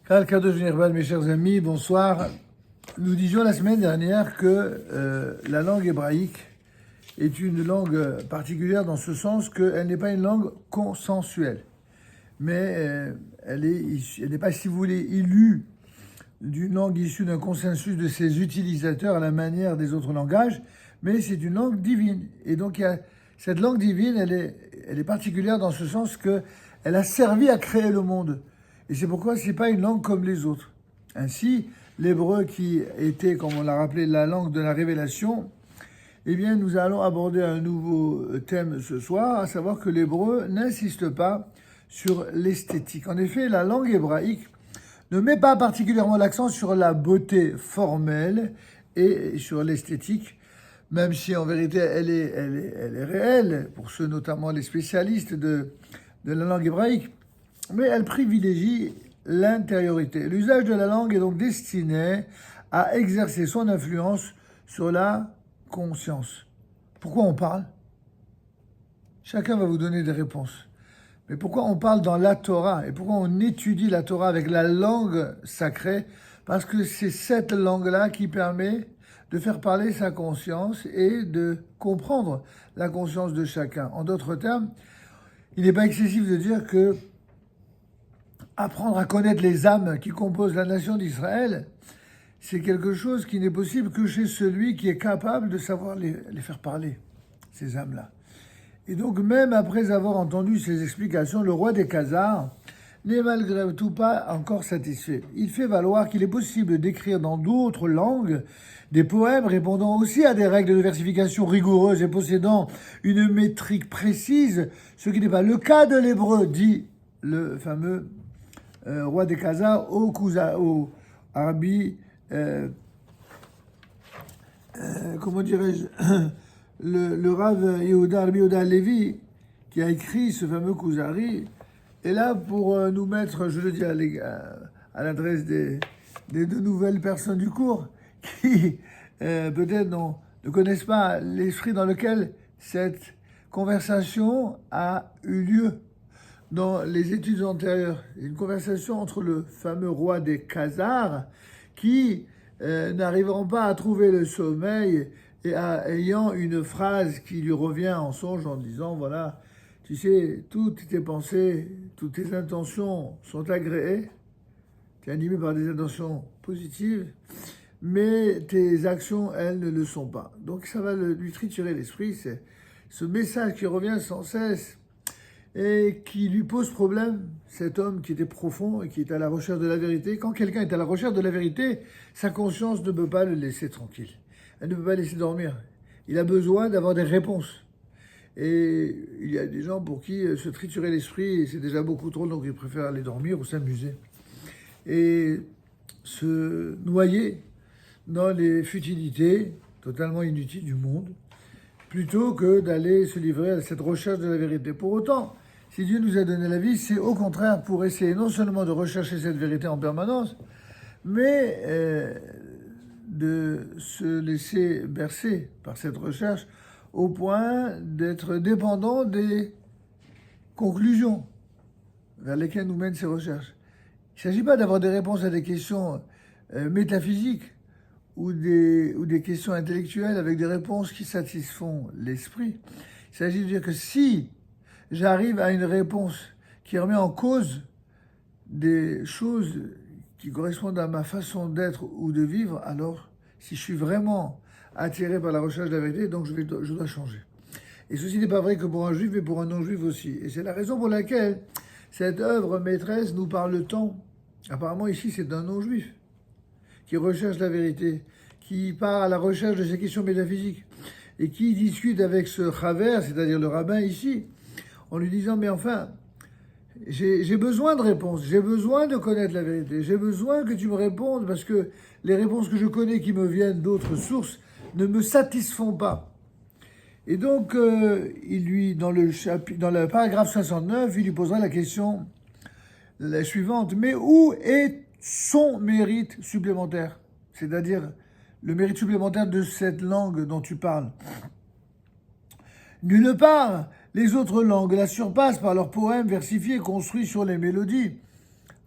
Kal Kadosh Nirbal, mes chers amis, bonsoir. Nous disions la semaine dernière que la langue hébraïque est une langue particulière dans ce sens qu'elle n'est pas une langue consensuelle, mais elle n'est pas, si vous voulez, élue d'une langue issue d'un consensus de ses utilisateurs à la manière des autres langages, mais c'est une langue divine. Et donc cette langue divine, elle est particulière dans ce sens qu'elle a servi à créer le monde. Et c'est pourquoi ce n'est pas une langue comme les autres. Ainsi, l'hébreu qui était, comme on l'a rappelé, la langue de la révélation, eh bien, nous allons aborder un nouveau thème ce soir, à savoir que l'hébreu n'insiste pas sur l'esthétique. En effet, la langue hébraïque ne met pas particulièrement l'accent sur la beauté formelle et sur l'esthétique, même si en vérité elle est réelle, pour ceux notamment les spécialistes de la langue hébraïque, mais elle privilégie l'intériorité. L'usage de la langue est donc destiné à exercer son influence sur la conscience. Pourquoi on parle ? Chacun va vous donner des réponses. Mais pourquoi on parle dans la Torah et pourquoi on étudie la Torah avec la langue sacrée ? Parce que c'est cette langue-là qui permet de faire parler sa conscience et de comprendre la conscience de chacun. En d'autres termes, il n'est pas excessif de dire que apprendre à connaître les âmes qui composent la nation d'Israël, c'est quelque chose qui n'est possible que chez celui qui est capable de savoir les faire parler, ces âmes-là. Et donc, même après avoir entendu ces explications, le roi des Khazars n'est malgré tout pas encore satisfait. Il fait valoir qu'il est possible d'écrire dans d'autres langues des poèmes répondant aussi à des règles de versification rigoureuses et possédant une métrique précise, ce qui n'est pas le cas de l'hébreu, dit le fameux roi des Khazars au Arabi, comment dirais-je, le Rav Yehuda Levi, qui a écrit ce fameux Kuzari, est là pour nous mettre, je le dis à l'adresse des deux nouvelles personnes du cours, qui peut-être ne connaissent pas l'esprit dans lequel cette conversation a eu lieu. Dans les études antérieures, une conversation entre le fameux roi des Khazars qui n'arriveront pas à trouver le sommeil et ayant une phrase qui lui revient en songe en disant, voilà, tu sais, toutes tes pensées, toutes tes intentions sont agréées, tu es animé par des intentions positives, mais tes actions, elles, ne le sont pas. Donc ça va lui triturer l'esprit, c'est ce message qui revient sans cesse et qui lui pose problème, cet homme qui était profond et qui est à la recherche de la vérité. Quand quelqu'un est à la recherche de la vérité, sa conscience ne peut pas le laisser tranquille. Elle ne peut pas le laisser dormir. Il a besoin d'avoir des réponses. Et il y a des gens pour qui se triturer l'esprit, c'est déjà beaucoup trop, donc ils préfèrent aller dormir ou s'amuser. Et se noyer dans les futilités totalement inutiles du monde, plutôt que d'aller se livrer à cette recherche de la vérité. Pour autant, si Dieu nous a donné la vie, c'est au contraire pour essayer non seulement de rechercher cette vérité en permanence, mais de se laisser bercer par cette recherche au point d'être dépendant des conclusions vers lesquelles nous mènent ces recherches. Il ne s'agit pas d'avoir des réponses à des questions métaphysiques ou des questions intellectuelles avec des réponses qui satisfont l'esprit. Il s'agit de dire que si j'arrive à une réponse qui remet en cause des choses qui correspondent à ma façon d'être ou de vivre, alors si je suis vraiment attiré par la recherche de la vérité, donc je dois changer. Et ceci n'est pas vrai que pour un juif, mais pour un non-juif aussi. Et c'est la raison pour laquelle cette œuvre maîtresse nous parle tant. Apparemment ici c'est un non-juif qui recherche la vérité, qui part à la recherche de ces questions métaphysiques et qui discute avec ce chaver, c'est-à-dire le rabbin ici, en lui disant, mais enfin, j'ai besoin de réponses, j'ai besoin de connaître la vérité, j'ai besoin que tu me répondes parce que les réponses que je connais qui me viennent d'autres sources ne me satisfont pas. Et donc, dans le paragraphe 69, il lui posera la question la suivante, mais où est son mérite supplémentaire, c'est-à-dire le mérite supplémentaire de cette langue dont tu parles. Nulle part, les autres langues la surpassent par leurs poèmes versifiés construits sur les mélodies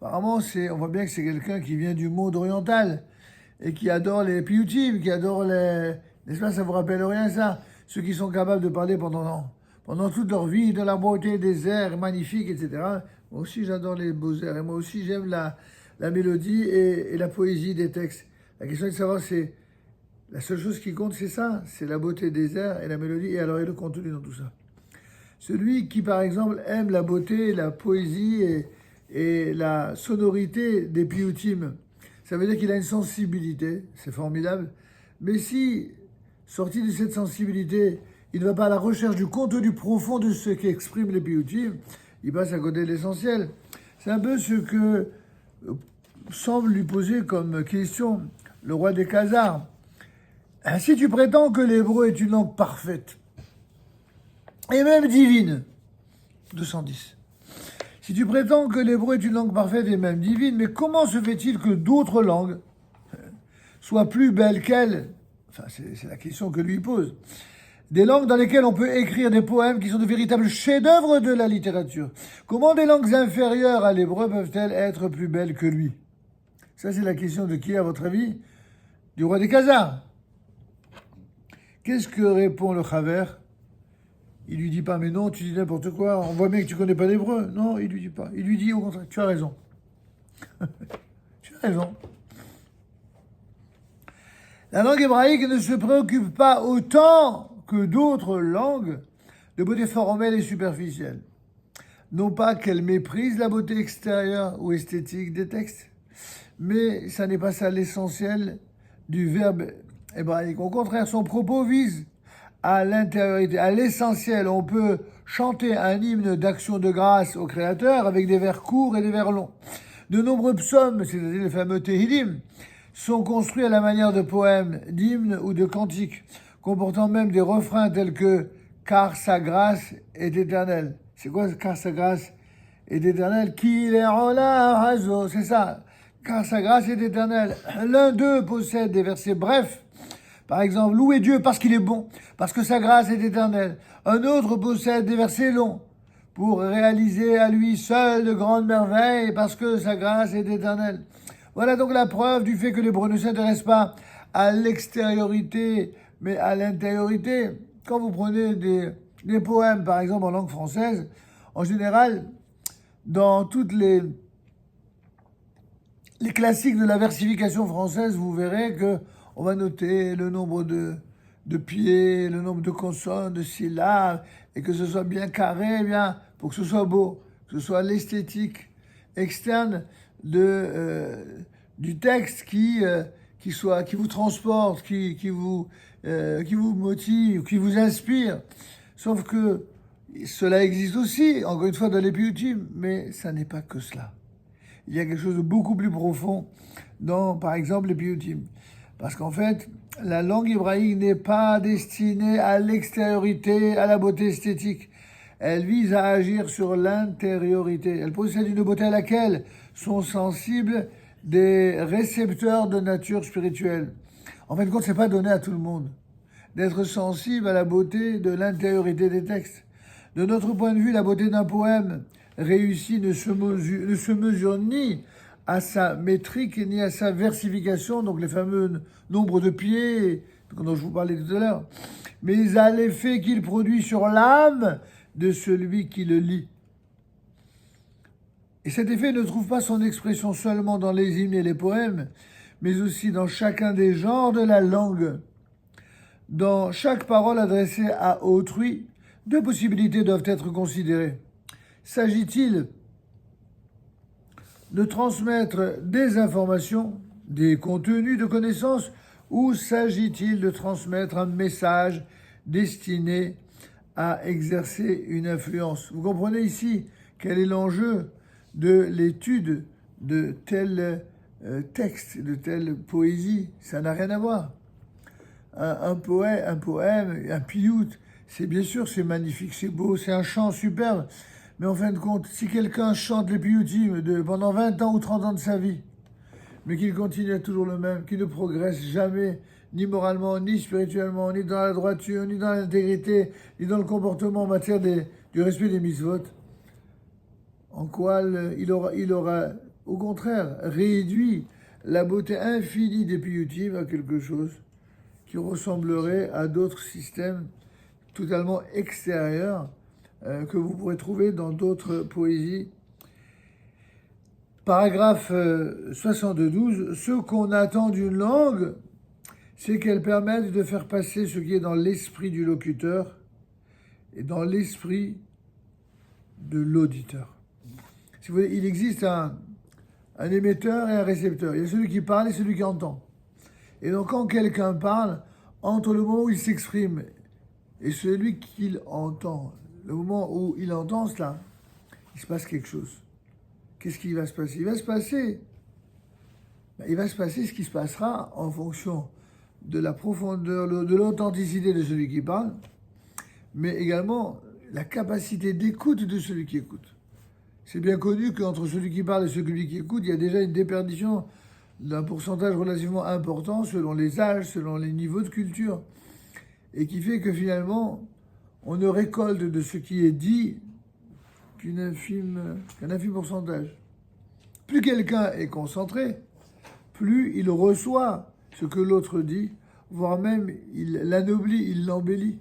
Apparemment, on voit bien que c'est quelqu'un qui vient du monde oriental et qui adore les piyutim, qui adore les... N'est-ce pas, ça vous rappelle rien, ça? Ceux qui sont capables de parler pendant toute leur vie de la beauté des airs magnifiques, etc. Moi aussi, j'adore les beaux airs. Et moi aussi, j'aime la mélodie et la poésie des textes. La question est de savoir, c'est... La seule chose qui compte, c'est ça. C'est la beauté des airs et la mélodie. Et alors, et le contenu dans tout ça. Celui qui, par exemple, aime la beauté, la poésie et la sonorité des piyutim, ça veut dire qu'il a une sensibilité, c'est formidable. Mais si, sorti de cette sensibilité, il ne va pas à la recherche du contenu profond de ce qu'expriment les piyutim, il passe à côté de l'essentiel. C'est un peu ce que semble lui poser comme question le roi des Khazars. Si tu prétends que l'hébreu est une langue parfaite, et même divine, 210. Si tu prétends que l'hébreu est une langue parfaite et même divine, mais comment se fait-il que d'autres langues soient plus belles qu'elle? Enfin, c'est la question que lui pose. Des langues dans lesquelles on peut écrire des poèmes qui sont de véritables chefs-d'œuvre de la littérature. Comment des langues inférieures à l'hébreu peuvent-elles être plus belles que lui? Ça, c'est la question de qui, à votre avis? Du roi des Khazars. Qu'est-ce que répond le Chaver? Il lui dit pas, mais non, tu dis n'importe quoi, on voit bien que tu connais pas l'hébreu. Non, il lui dit pas. Il lui dit au contraire, tu as raison. Tu as raison. La langue hébraïque ne se préoccupe pas autant que d'autres langues de beauté formelle et superficielle. Non pas qu'elle méprise la beauté extérieure ou esthétique des textes, mais ça n'est pas ça l'essentiel du verbe hébraïque. Au contraire, son propos vise à l'intériorité, à l'essentiel. On peut chanter un hymne d'action de grâce au Créateur avec des vers courts et des vers longs. De nombreux psaumes, c'est-à-dire les fameux Tehillim, sont construits à la manière de poèmes, d'hymnes ou de cantiques, comportant même des refrains tels que « Car sa grâce est éternelle ». C'est quoi « Car sa grâce est éternelle » ? « Qu'il est en la razo », c'est ça. « Car sa grâce est éternelle ». L'un d'eux possède des versets brefs. Par exemple, louez Dieu parce qu'il est bon, parce que sa grâce est éternelle. Un autre possède des versets longs pour réaliser à lui seul de grandes merveilles parce que sa grâce est éternelle. Voilà donc la preuve du fait que l'hébreu ne s'intéresse pas à l'extériorité, mais à l'intériorité. Quand vous prenez des poèmes, par exemple, en langue française, en général, dans toutes les classiques de la versification française, vous verrez que on va noter le nombre de pieds, le nombre de consonnes, de syllabes, et que ce soit bien carré, bien, pour que ce soit beau, que ce soit l'esthétique externe du texte qui vous transporte, qui vous motive, qui vous inspire. Sauf que cela existe aussi, encore une fois, dans les piyutim, mais ça n'est pas que cela. Il y a quelque chose de beaucoup plus profond dans, par exemple, les piyutim. Parce qu'en fait, la langue hébraïque n'est pas destinée à l'extériorité, à la beauté esthétique. Elle vise à agir sur l'intériorité. Elle possède une beauté à laquelle sont sensibles des récepteurs de nature spirituelle. En fin de compte, c'est pas donné à tout le monde d'être sensible à la beauté de l'intériorité des textes. De notre point de vue, la beauté d'un poème réussi ne se mesure ni à sa métrique ni à sa versification, donc les fameux nombres de pieds dont je vous parlais tout à l'heure, mais à l'effet qu'il produit sur l'âme de celui qui le lit. Et cet effet ne trouve pas son expression seulement dans les hymnes et les poèmes, mais aussi dans chacun des genres de la langue. Dans chaque parole adressée à autrui, deux possibilités doivent être considérées. S'agit-il de transmettre des informations, des contenus de connaissances, ou s'agit-il de transmettre un message destiné à exercer une influence? Vous comprenez ici quel est l'enjeu de l'étude de tel texte, de telle poésie? Ça n'a rien à voir. Un poème, un piyut, c'est bien sûr, c'est magnifique, c'est beau, c'est un chant superbe. Mais en fin de compte, si quelqu'un chante les piyutim pendant 20 ans ou 30 ans de sa vie, mais qu'il continue à être toujours le même, qu'il ne progresse jamais, ni moralement, ni spirituellement, ni dans la droiture, ni dans l'intégrité, ni dans le comportement en matière du respect des mitzvot, en quoi il aura au contraire, réduit la beauté infinie des piyutim à quelque chose qui ressemblerait à d'autres systèmes totalement extérieurs que vous pourrez trouver dans d'autres poésies. Paragraphe 72. Ce qu'on attend d'une langue, c'est qu'elle permette de faire passer ce qui est dans l'esprit du locuteur et dans l'esprit de l'auditeur. Si vous voulez, il existe un émetteur et un récepteur. Il y a celui qui parle et celui qui entend. Et donc quand quelqu'un parle, entre le moment où il s'exprime et celui qu'il entend, le moment où il entend cela, il se passe quelque chose. Qu'est-ce qui va se passer? Il va se passer ce qui se passera en fonction de la profondeur, de l'authenticité de celui qui parle, mais également la capacité d'écoute de celui qui écoute. C'est bien connu qu'entre celui qui parle et celui qui écoute, il y a déjà une déperdition d'un pourcentage relativement important selon les âges, selon les niveaux de culture, et qui fait que finalement, on ne récolte de ce qui est dit qu'un infime pourcentage. Plus quelqu'un est concentré, plus il reçoit ce que l'autre dit, voire même il l'anoblit, il l'embellit.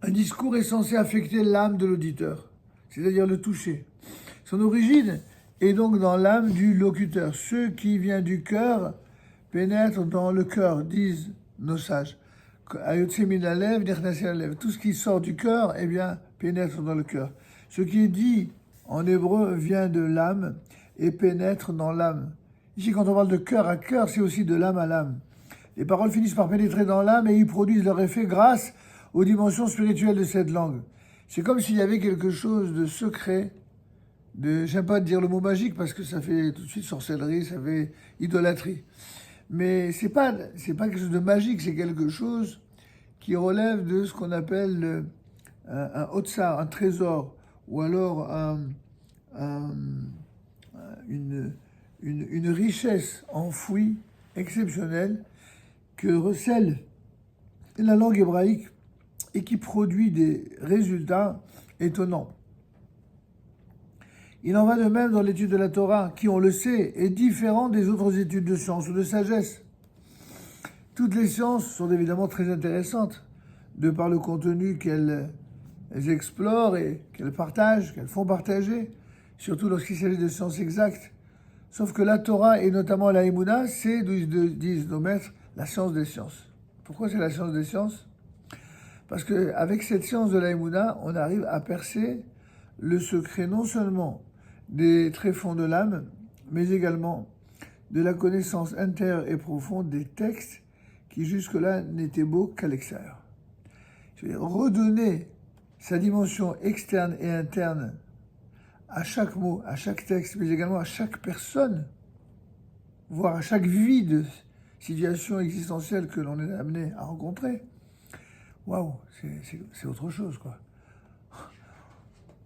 Un discours est censé affecter l'âme de l'auditeur, c'est-à-dire le toucher. Son origine est donc dans l'âme du locuteur. Ce qui vient du cœur pénètre dans le cœur, disent nos sages. Tout ce qui sort du cœur, eh bien, pénètre dans le cœur. Ce qui est dit en hébreu vient de l'âme et pénètre dans l'âme. Ici, quand on parle de cœur à cœur, c'est aussi de l'âme à l'âme. Les paroles finissent par pénétrer dans l'âme et y produisent leur effet grâce aux dimensions spirituelles de cette langue. C'est comme s'il y avait quelque chose de secret, j'aime pas dire le mot magique parce que ça fait tout de suite sorcellerie, ça fait idolâtrie. Mais c'est pas quelque chose de magique, c'est quelque chose qui relève de ce qu'on appelle un otsar, un trésor, ou alors une richesse enfouie, exceptionnelle, que recèle la langue hébraïque et qui produit des résultats étonnants. Il en va de même dans l'étude de la Torah, qui, on le sait, est différente des autres études de science ou de sagesse. Toutes les sciences sont évidemment très intéressantes, de par le contenu qu'elles explorent et qu'elles partagent, qu'elles font partager, surtout lorsqu'il s'agit de sciences exactes. Sauf que la Torah, et notamment la Emouna, c'est, disent nos maîtres, la science des sciences. Pourquoi c'est la science des sciences? Parce qu'avec cette science de la Emouna, on arrive à percer le secret non seulement des tréfonds de l'âme, mais également de la connaissance intérieure et profonde des textes qui jusque-là n'étaient beaux qu'à l'extérieur. Je vais redonner sa dimension externe et interne à chaque mot, à chaque texte, mais également à chaque personne, voire à chaque vie de situation existentielle que l'on est amené à rencontrer. Waouh, c'est autre chose, quoi.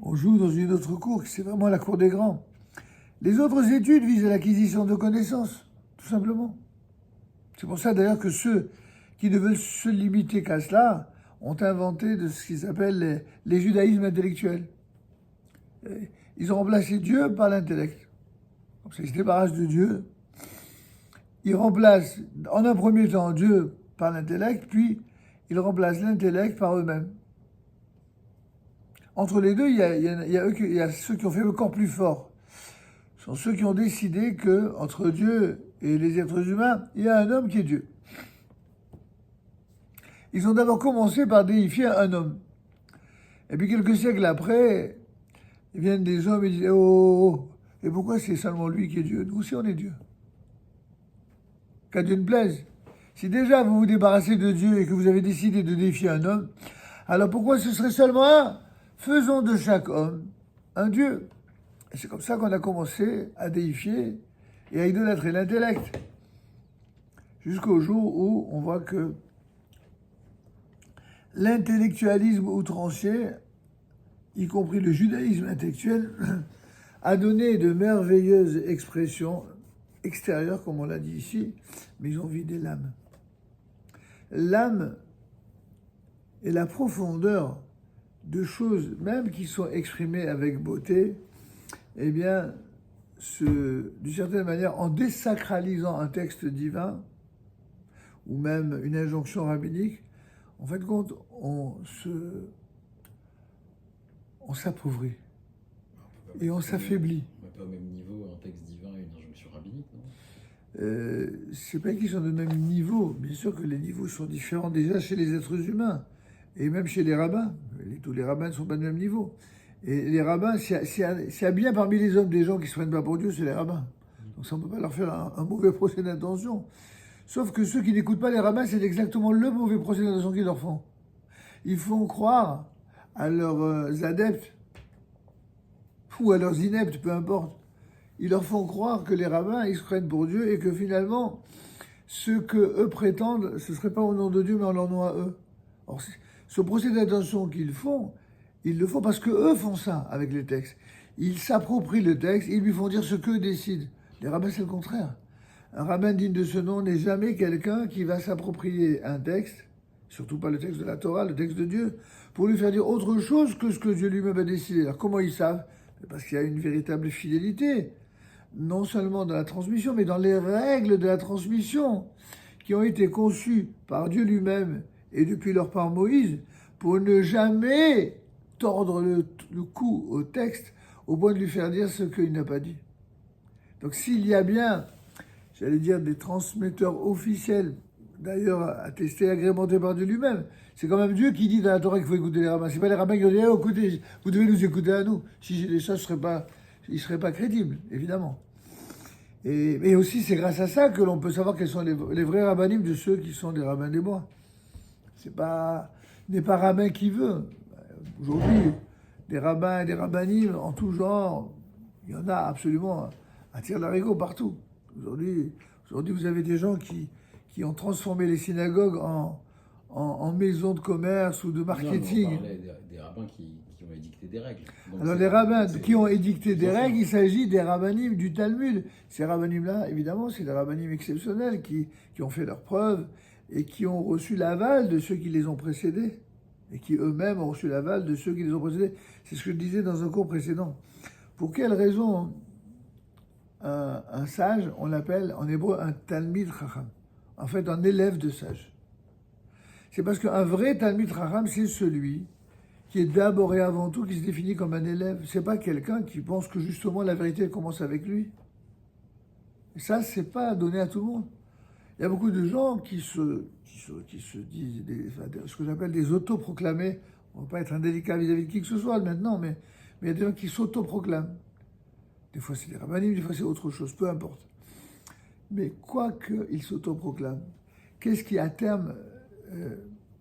On joue dans une autre cour, c'est vraiment la cour des grands. Les autres études visent à l'acquisition de connaissances, tout simplement. C'est pour ça d'ailleurs que ceux qui ne veulent se limiter qu'à cela ont inventé de ce qu'ils appellent les judaïsmes intellectuels. Ils ont remplacé Dieu par l'intellect. Comme ça, ils se débarrassent de Dieu. Ils remplacent en un premier temps Dieu par l'intellect, puis ils remplacent l'intellect par eux-mêmes. Entre les deux, il y a ceux qui ont fait encore plus fort. Ce sont ceux qui ont décidé que entre Dieu et les êtres humains, il y a un homme qui est Dieu. Ils ont d'abord commencé par déifier un homme. Et puis quelques siècles après, ils viennent des hommes et disent « Oh, et pourquoi c'est seulement lui qui est Dieu? Nous aussi on est Dieu. Qu'à Dieu ne plaise. Si déjà vous vous débarrassez de Dieu et que vous avez décidé de défier un homme, alors pourquoi ce serait seulement un? Faisons de chaque homme un Dieu. » Et c'est comme ça qu'on a commencé à déifier et à idolâtrer l'intellect. Jusqu'au jour où on voit que l'intellectualisme outrancier, y compris le judaïsme intellectuel, a donné de merveilleuses expressions extérieures, comme on l'a dit ici, mais ils ont vidé l'âme. L'âme est la profondeur de choses, même qui sont exprimées avec beauté, eh bien, d'une certaine manière, en désacralisant un texte divin, ou même une injonction rabbinique, en fin de compte, on s'appauvrit et on s'affaiblit. On n'est pas au même niveau un texte divin et une injonction rabbinique, non? C'est pas qu'ils sont de même niveau. Bien sûr que les niveaux sont différents déjà chez les êtres humains et même chez les rabbins. Tous les rabbins ne sont pas de même niveau. Et les rabbins, s'il y a bien parmi les hommes des gens qui se prennent pas pour Dieu, c'est les rabbins. Donc ça, on ne peut pas leur faire un mauvais procès d'intention. Sauf que ceux qui n'écoutent pas les rabbins, c'est exactement le mauvais procès d'intention qu'ils leur font. Ils font croire à leurs adeptes ou à leurs ineptes, peu importe. Ils leur font croire que les rabbins, ils se prennent pour Dieu et que finalement, ce que eux prétendent, ce ne serait pas au nom de Dieu, mais en leur nom à eux. Or, ce procès d'intention qu'ils font, ils le font parce que eux font ça avec les textes. Ils s'approprient le texte, ils lui font dire ce qu'eux décident. Les rabbins, c'est le contraire. Un rabbin digne de ce nom n'est jamais quelqu'un qui va s'approprier un texte, surtout pas le texte de la Torah, le texte de Dieu, pour lui faire dire autre chose que ce que Dieu lui-même a décidé. Alors comment ils savent? Parce qu'il y a une véritable fidélité, non seulement dans la transmission, mais dans les règles de la transmission, qui ont été conçues par Dieu lui-même et depuis leur part Moïse, pour ne jamais tordre le cou au texte, au point de lui faire dire ce qu'il n'a pas dit. Donc s'il y a bien, j'allais dire, des transmetteurs officiels, d'ailleurs attestés, agrémentés par Dieu lui-même, c'est quand même Dieu qui dit dans la Torah qu'il faut écouter les rabbins. C'est pas les rabbins qui ont dit oh, écoutez, vous devez nous écouter à nous. Si j'ai des choses, ils ne seraient pas crédibles, évidemment. Et aussi, c'est grâce à ça que l'on peut savoir quels sont les vrais rabbinim de ceux qui sont des rabbins des bois. C'est pas, n'est pas rabbin qui veut. Aujourd'hui, des rabbins et des rabbinim en tout genre, il y en a absolument à tire-larigot partout. Aujourd'hui, vous avez des gens qui ont transformé les synagogues en maisons de commerce ou de marketing. Non, on parlait des rabbins qui ont édicté des règles. Donc alors les rabbins qui ont édicté des règles, il s'agit des rabbinim du Talmud. Ces rabbinim-là, évidemment, c'est des rabbinim exceptionnels qui ont fait leurs preuves et qui ont reçu l'aval de ceux qui les ont précédés et qui eux-mêmes ont reçu l'aval de ceux qui les ont précédés. C'est ce que je disais dans un cours précédent. Pour quelle raison un sage, on l'appelle en hébreu un Talmid Chacham, en fait un élève de sage? C'est parce qu'un vrai Talmid Chacham, c'est celui qui est d'abord et avant tout, qui se définit comme un élève. C'est pas quelqu'un qui pense que justement la vérité commence avec lui. Et ça, c'est pas donné à tout le monde. Il y a beaucoup de gens qui se disent, ce que j'appelle des autoproclamés. On ne va pas être indélicat vis-à-vis de qui que ce soit maintenant, mais il y a des gens qui s'autoproclament. Des fois, c'est des rabbinim, des fois, c'est autre chose, peu importe. Mais quoi qu'ils s'autoproclament, qu'est-ce qui, à terme,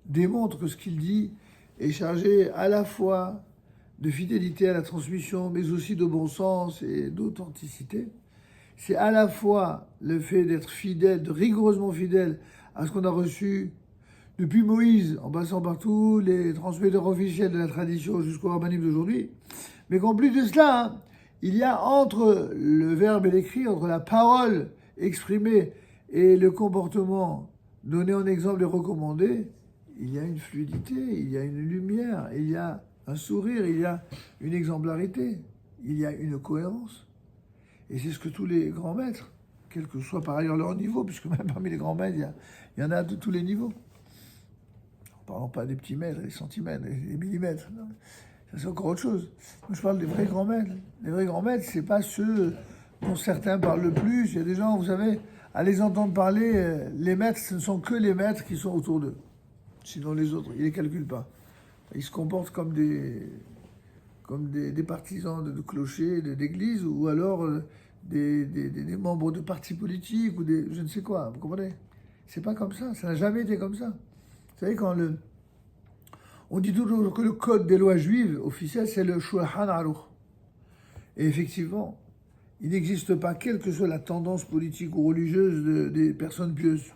démontre que ce qu'il dit est chargé à la fois de fidélité à la transmission, mais aussi de bon sens et d'authenticité? C'est à la fois le fait d'être fidèle, de rigoureusement fidèle à ce qu'on a reçu depuis Moïse, en passant par tous les transmetteurs officiels de la tradition jusqu'au rabbinim d'aujourd'hui, mais qu'en plus de cela, hein, il y a entre le verbe et l'écrit, entre la parole exprimée et le comportement donné en exemple et recommandé, il y a une fluidité, il y a une lumière, il y a un sourire, il y a une exemplarité, il y a une cohérence. Et c'est ce que tous les grands maîtres, quel que soit par ailleurs leur niveau, puisque même parmi les grands maîtres, il y en a de tous les niveaux. En parlant pas des petits mètres, des centimètres, des millimètres. Non. Ça, c'est encore autre chose. Moi, je parle des vrais grands maîtres. Les vrais grands maîtres, c'est pas ceux dont certains parlent le plus. Il y a des gens, vous savez, à les entendre parler, les maîtres, ce ne sont que les maîtres qui sont autour d'eux. Sinon, les autres, ils ne les calculent pas. Ils se comportent comme des partisans de clochers, d'églises, ou alors des membres de partis politiques, ou des je ne sais quoi, vous comprenez? C'est pas comme ça n'a jamais été comme ça. Vous savez, on dit toujours que le code des lois juives officielles, c'est le Shulchan Aruch. Et effectivement, il n'existe pas, quelle que soit la tendance politique ou religieuse des personnes pieuses,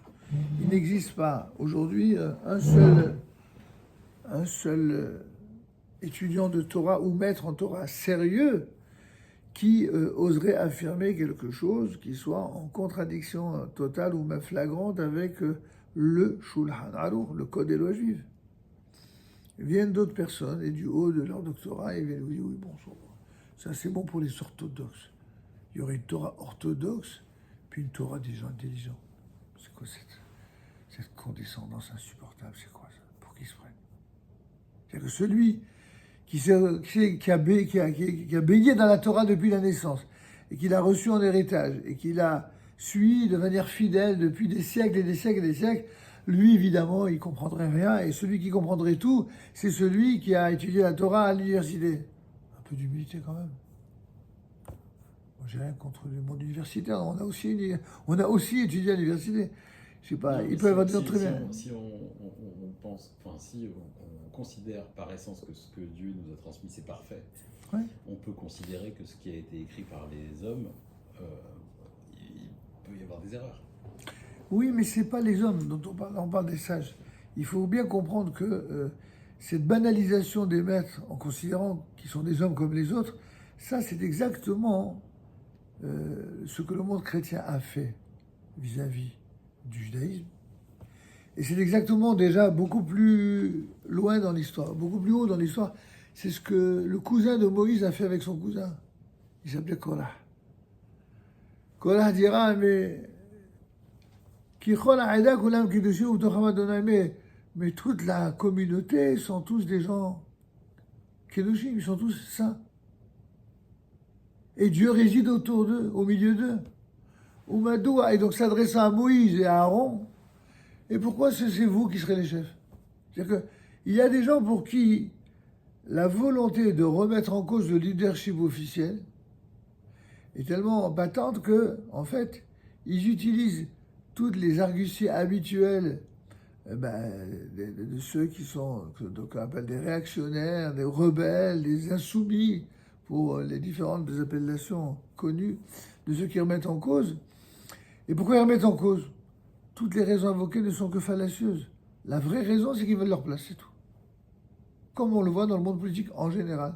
il n'existe pas aujourd'hui un seul étudiant de Torah ou maître en Torah sérieux qui oserait affirmer quelque chose qui soit en contradiction totale ou même flagrante avec le Shulchan Aruch, le code des lois juives. Viennent d'autres personnes et du haut de leur doctorat, ils viennent vous dire oui, bon, Ça, c'est bon pour les orthodoxes. Il y aurait une Torah orthodoxe, puis une Torah des gens intelligents. C'est quoi cette condescendance insupportable? C'est quoi ça? Pour qu'ils se prennent? C'est-à-dire que celui qui a baigné dans la Torah depuis la naissance, et qui l'a reçu en héritage, et qui l'a suivi de manière fidèle depuis des siècles et des siècles et des siècles, lui, évidemment, il comprendrait rien. Et celui qui comprendrait tout, c'est celui qui a étudié la Torah à l'université. Un peu d'humilité quand même. Moi, j'ai rien contre le monde universitaire. On a aussi étudié à l'université. Je sais pas, ils peuvent dire très bien. Si on pense, enfin, si on considère par essence que ce que Dieu nous a transmis c'est parfait, Ouais. on peut considérer que ce qui a été écrit par les hommes, il peut y avoir des erreurs. Oui, mais ce n'est pas les hommes dont on parle des sages. Il faut bien comprendre que cette banalisation des maîtres, en considérant qu'ils sont des hommes comme les autres, ça c'est exactement ce que le monde chrétien a fait vis-à-vis du judaïsme. Et c'est exactement déjà beaucoup plus loin dans l'histoire, beaucoup plus haut dans l'histoire. C'est ce que le cousin de Moïse a fait avec son cousin. Il s'appelait Korah. Korah dira, mais toute la communauté sont tous des gens kedoshim, ils sont tous saints. Et Dieu réside autour d'eux, au milieu d'eux. Et donc s'adressant à Moïse et à Aaron, et pourquoi c'est vous qui serez les chefs? C'est-à-dire qu'il y a des gens pour qui la volonté de remettre en cause le leadership officiel est tellement battante que, en fait, ils utilisent toutes les arguties habituelles de ceux qui sont, donc on appelle des réactionnaires, des rebelles, des insoumis, pour les différentes appellations connues de ceux qui remettent en cause. Et pourquoi ils remettent en cause? Toutes les raisons invoquées ne sont que fallacieuses. La vraie raison, c'est qu'ils veulent leur place, c'est tout. Comme on le voit dans le monde politique en général.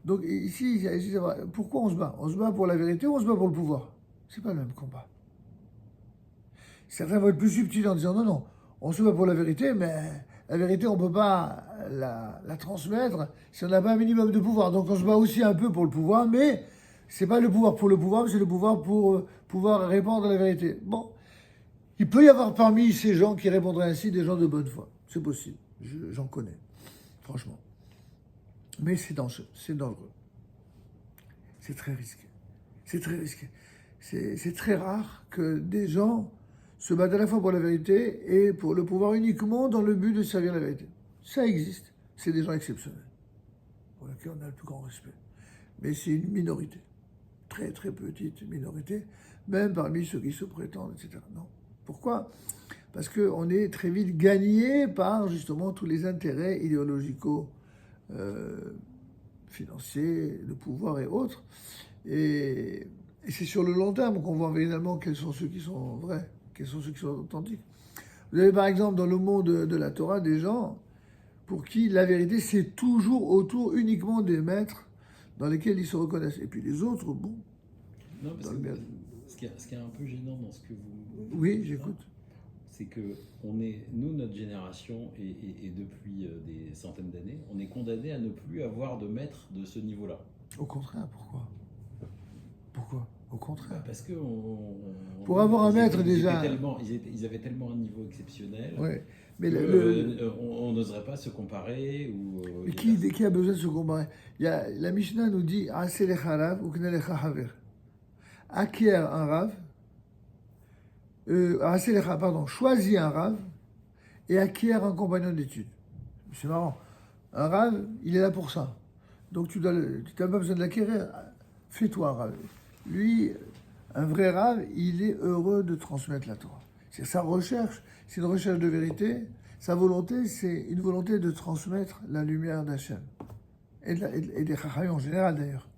Donc ici, pourquoi on se bat? On se bat pour la vérité ou on se bat pour le pouvoir? C'est pas le même combat. Certains vont être plus subtils en disant non, on se bat pour la vérité, mais la vérité, on ne peut pas la transmettre si on n'a pas un minimum de pouvoir. Donc on se bat aussi un peu pour le pouvoir, mais c'est pas le pouvoir pour le pouvoir, c'est le pouvoir pour pouvoir répandre la vérité. Bon, il peut y avoir parmi ces gens qui répondraient ainsi des gens de bonne foi. C'est possible, j'en connais, franchement. Mais c'est dangereux. C'est très risqué. C'est très risqué. C'est très rare que des gens se battent à la fois pour la vérité et pour le pouvoir uniquement dans le but de servir la vérité. Ça existe. C'est des gens exceptionnels, pour lesquels on a le plus grand respect. Mais c'est une minorité. Très très petite minorité, même parmi ceux qui se prétendent, etc. Non. Pourquoi? Parce qu'on est très vite gagné par justement tous les intérêts idéologicaux, financiers, de pouvoir et autres. Et c'est sur le long terme qu'on voit véritablement quels sont ceux qui sont vrais, quels sont ceux qui sont authentiques. Vous avez par exemple dans le monde de la Torah des gens pour qui la vérité c'est toujours autour uniquement des maîtres dans lesquels ils se reconnaissent. Et puis les autres, bon. Non, parce que ce qui est un peu gênant dans ce que vous... Oui, j'écoute. C'est que nous, notre génération, et depuis des centaines d'années, on est condamné à ne plus avoir de maître de ce niveau-là. Au contraire, pourquoi? Pourquoi? Au contraire. Parce que pour avoir un maître déjà... Ils avaient tellement un niveau exceptionnel mais on n'oserait pas se comparer. Mais qui a besoin de se comparer? La Mishnah nous dit « Aselecha rav ou knelecha haver » acquiert un rave, choisit un rave et acquiert un compagnon d'études. C'est marrant. Un rave, il est là pour ça. Donc tu n'as pas besoin de l'acquérir. Fais-toi un rave. Lui, un vrai rave, il est heureux de transmettre la Torah. C'est sa recherche, c'est une recherche de vérité. Sa volonté, c'est une volonté de transmettre la lumière d'Hachem. Et des chachamim en général d'ailleurs.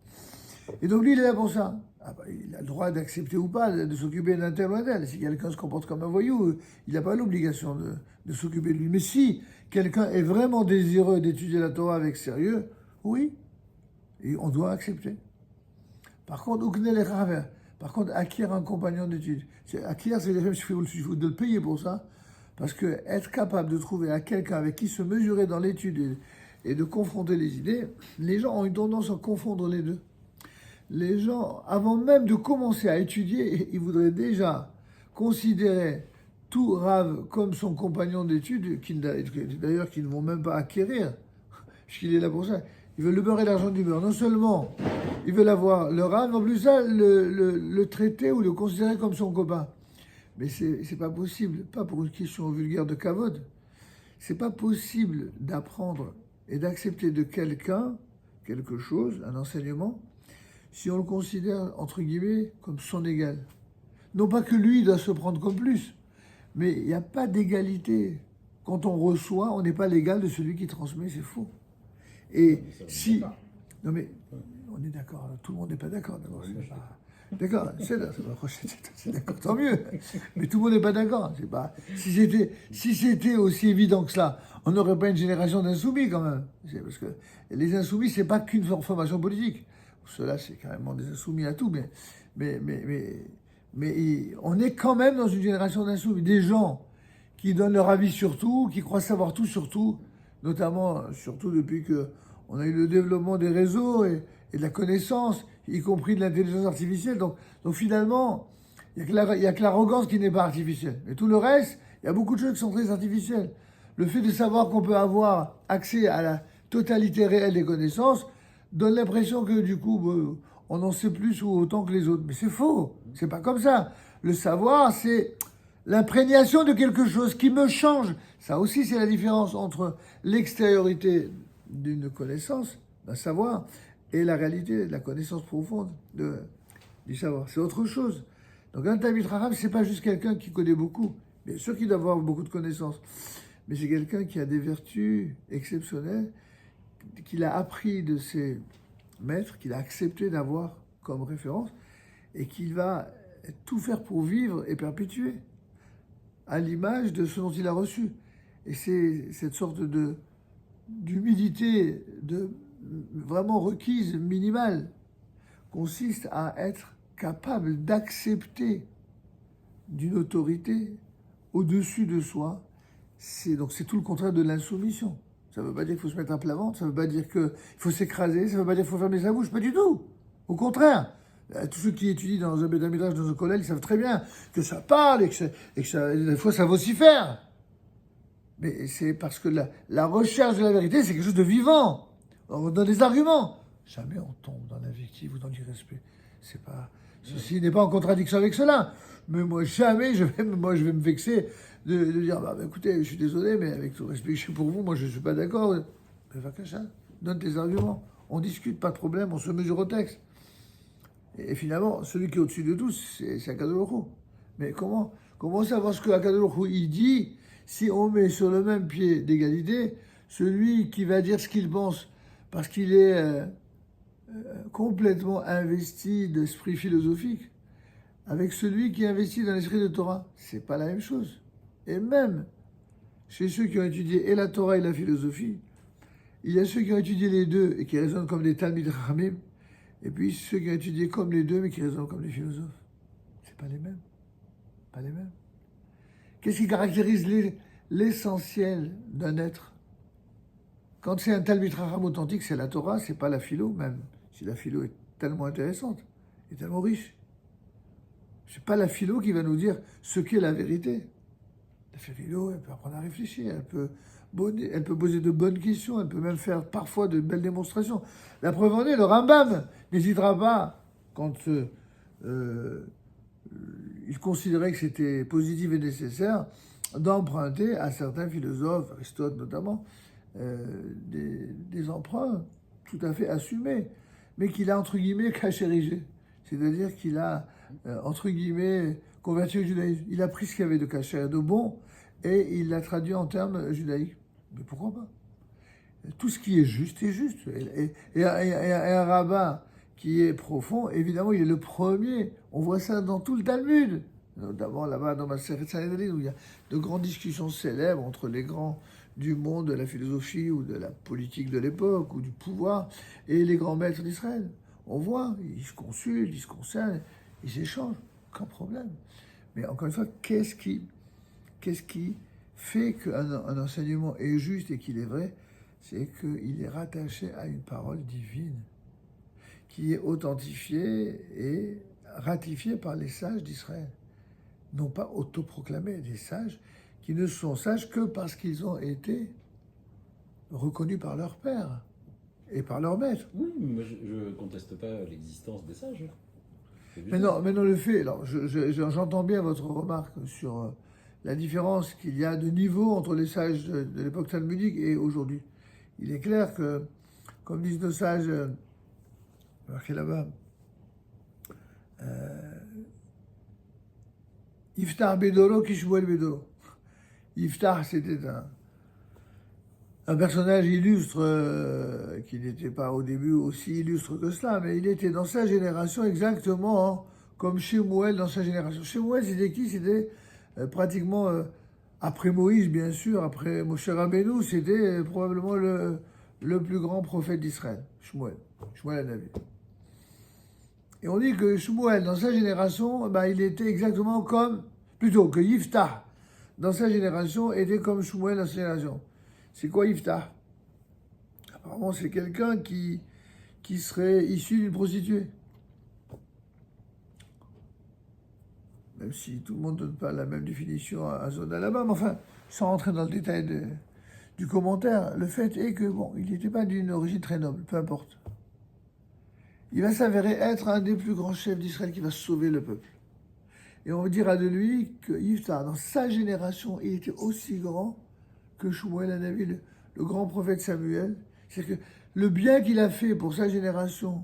Et donc lui, il est là pour ça. Il a le droit d'accepter ou pas, de s'occuper d'un tel ou d'un tel. Si quelqu'un se comporte comme un voyou, il n'a pas l'obligation de s'occuper de lui. Mais si quelqu'un est vraiment désireux d'étudier la Torah avec sérieux, oui, et on doit accepter. Par contre, acquérir un compagnon d'études. Acquérir, c'est il faut de le payer pour ça. Parce que être capable de trouver à quelqu'un avec qui se mesurer dans l'étude et de confronter les idées, les gens ont une tendance à confondre les deux. Les gens, avant même de commencer à étudier, ils voudraient déjà considérer tout Rav comme son compagnon d'études, d'ailleurs qu'ils ne vont même pas acquérir, puisqu'il est là pour ça. Ils veulent le beurre et l'argent du beurre. Non seulement ils veulent avoir le Rav, mais en plus ça, le traiter ou le considérer comme son copain. Mais c'est pas possible, pas pour une question vulgaire de kavod. C'est pas possible d'apprendre et d'accepter de quelqu'un quelque chose, un enseignement, si on le considère, entre guillemets, comme son égal. Non pas que lui doit se prendre comme plus, mais il n'y a pas d'égalité. Quand on reçoit, on n'est pas l'égal de celui qui transmet, c'est faux. Et si... Non mais, on est d'accord, tout le monde n'est pas d'accord. D'accord, c'est d'accord, tant mieux. Mais tout le monde n'est pas d'accord. Si c'était aussi évident que cela, on n'aurait pas une génération d'insoumis quand même. Parce que les insoumis, c'est pas qu'une formation politique. Ceux-là, c'est carrément des insoumis à tout, mais on est quand même dans une génération d'insoumis. Des gens qui donnent leur avis sur tout, qui croient savoir tout sur tout, notamment, surtout depuis qu'on a eu le développement des réseaux et de la connaissance, y compris de l'intelligence artificielle. Donc finalement, il n'y a que l'arrogance qui n'est pas artificielle. Mais tout le reste, il y a beaucoup de choses qui sont très artificielles. Le fait de savoir qu'on peut avoir accès à la totalité réelle des connaissances donne l'impression que du coup, on en sait plus ou autant que les autres. Mais c'est faux, c'est pas comme ça. Le savoir, c'est l'imprégnation de quelque chose qui me change. Ça aussi, c'est la différence entre l'extériorité d'une connaissance, d'un savoir, et la réalité, la connaissance profonde du savoir. C'est autre chose. Donc un Talmid Chacham, c'est pas juste quelqu'un qui connaît beaucoup. Bien sûr qu'il doit avoir beaucoup de connaissances. Mais c'est quelqu'un qui a des vertus exceptionnelles, qu'il a appris de ses maîtres, qu'il a accepté d'avoir comme référence, et qu'il va tout faire pour vivre et perpétuer, à l'image de ce dont il a reçu. Et c'est cette sorte d'humilité vraiment requise, minimale, consiste à être capable d'accepter d'une autorité au-dessus de soi. Donc c'est tout le contraire de l'insoumission. Ça ne veut pas dire qu'il faut se mettre à plat ventre, ça ne veut pas dire qu'il faut s'écraser, ça ne veut pas dire qu'il faut fermer sa bouche, pas du tout. Au contraire. Tous ceux qui étudient dans un Beth Midrash, dans un collège, ils savent très bien que ça parle et que des fois ça vocifère. Mais c'est parce que la recherche de la vérité, c'est quelque chose de vivant. On donne des arguments. Jamais on tombe dans l'invective ou dans l'irrespect. Ceci n'est pas en contradiction avec cela. Mais moi, jamais je vais me vexer de dire, écoutez, je suis désolé, mais avec tout respect que j'ai pour vous, moi je ne suis pas d'accord. Mais va cacher, donne tes arguments. On discute, pas de problème, on se mesure au texte. Et finalement, celui qui est au-dessus de tous, c'est Akadosh Baruch Hu. Mais comment savoir ce que Akadosh Baruch Hu il dit si on met sur le même pied d'égalité celui qui va dire ce qu'il pense parce qu'il est complètement investi d'esprit philosophique avec celui qui est investi dans l'esprit de Torah? C'est pas la même chose. Et même chez ceux qui ont étudié et la Torah et la philosophie, il y a ceux qui ont étudié les deux et qui raisonnent comme des Talmid Chachamim, et puis ceux qui ont étudié comme les deux mais qui raisonnent comme des philosophes. C'est pas les mêmes. Pas les mêmes. Qu'est-ce qui caractérise l'essentiel d'un être? Quand c'est un Talmid Chacham authentique, c'est la Torah, c'est pas la philo même. Si la philo est tellement intéressante et tellement riche. C'est pas la philo qui va nous dire ce qu'est la vérité. La philo, elle peut apprendre à réfléchir, elle peut poser de bonnes questions, elle peut même faire parfois de belles démonstrations. La preuve en est, le Rambam n'hésitera pas, quand il considérait que c'était positif et nécessaire, d'emprunter à certains philosophes, Aristote notamment, des emprunts tout à fait assumés, mais qu'il a, entre guillemets, cachérigé. C'est-à-dire qu'il a, entre guillemets, converti au judaïsme. Il a pris ce qu'il y avait de caché, de bon, et il l'a traduit en termes judaïques. Mais pourquoi pas? Tout ce qui est juste est juste. Et un rabbin qui est profond, évidemment, il est le premier. On voit ça dans tout le Talmud, notamment là-bas dans Masechet Sanhedrin, où il y a de grandes discussions célèbres entre les grands du monde de la philosophie ou de la politique de l'époque ou du pouvoir et les grands maîtres d'Israël. On voit, ils se consultent, ils se concernent, ils s'échangent, aucun problème. Mais encore une fois, qu'est-ce qui fait qu'un enseignement est juste et qu'il est vrai? c'est qu'il est rattaché à une parole divine qui est authentifiée et ratifiée par les sages d'Israël. Non pas autoproclamés, des sages qui ne sont sages que parce qu'ils ont été reconnus par leur père et par leur maître. Oui, moi je ne conteste pas l'existence des sages. Mais non, le fait, alors j'entends bien votre remarque sur la différence qu'il y a de niveau entre les sages de l'époque talmudique et aujourd'hui. Il est clair que, comme disent nos sages, marqué là-bas, Iftar Bedoro Kishmuel Bedoro. Iftar, c'était un personnage illustre, qui n'était pas au début aussi illustre que cela, mais il était dans sa génération exactement comme Shemuel dans sa génération. Shemuel, c'était qui? C'était pratiquement, après Moïse, bien sûr, après Moshe Rabbeinu, c'était probablement le plus grand prophète d'Israël, Shemuel Hanavi. Et on dit que Shemuel, dans sa génération, il était exactement comme, plutôt que Yiftah, dans sa génération, était comme Shemuel dans sa génération. C'est quoi Yiftah? Apparemment, c'est quelqu'un qui serait issu d'une prostituée. Même si tout le monde ne donne pas la même définition à Zone Alabama, mais enfin, sans rentrer dans le détail du commentaire, le fait est que, il n'était pas d'une origine très noble, peu importe. Il va s'avérer être un des plus grands chefs d'Israël qui va sauver le peuple. Et on dira de lui que Yiftah, dans sa génération, il était aussi grand que Shemuel Hanavi, le grand prophète Samuel. C'est-à-dire que le bien qu'il a fait pour sa génération,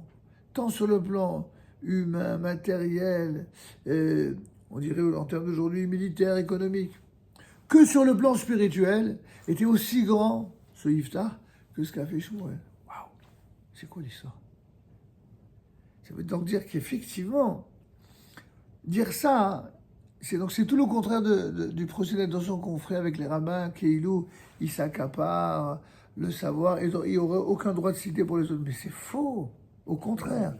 tant sur le plan humain, matériel, on dirait en termes d'aujourd'hui militaire, économique, que sur le plan spirituel, était aussi grand, ce Yiftah, que ce qu'a fait Shemuel. Waouh! C'est quoi l'histoire? Ça veut donc dire qu'effectivement, dire ça, c'est tout le contraire du procédé d'intention qu'on ferait avec les rabbins, Keilou, ils s'accaparent le savoir, et il n'y aurait aucun droit de citer pour les autres. Mais c'est faux, au contraire.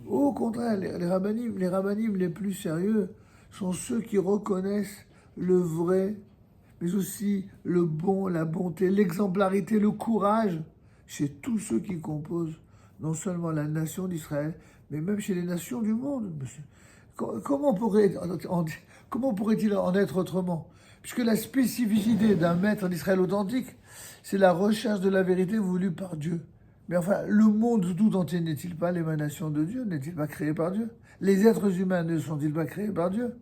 Au contraire, les rabbinim les plus sérieux sont ceux qui reconnaissent le vrai, mais aussi le bon, la bonté, l'exemplarité, le courage chez tous ceux qui composent non seulement la nation d'Israël, mais même chez les nations du monde. Comment pourrait-il en être autrement? Puisque la spécificité d'un maître d'Israël authentique, c'est la recherche de la vérité voulue par Dieu. Mais enfin, le monde tout entier n'est-il pas l'émanation de Dieu? N'est-il pas créé par Dieu? Les êtres humains ne sont-ils pas créés par Dieu?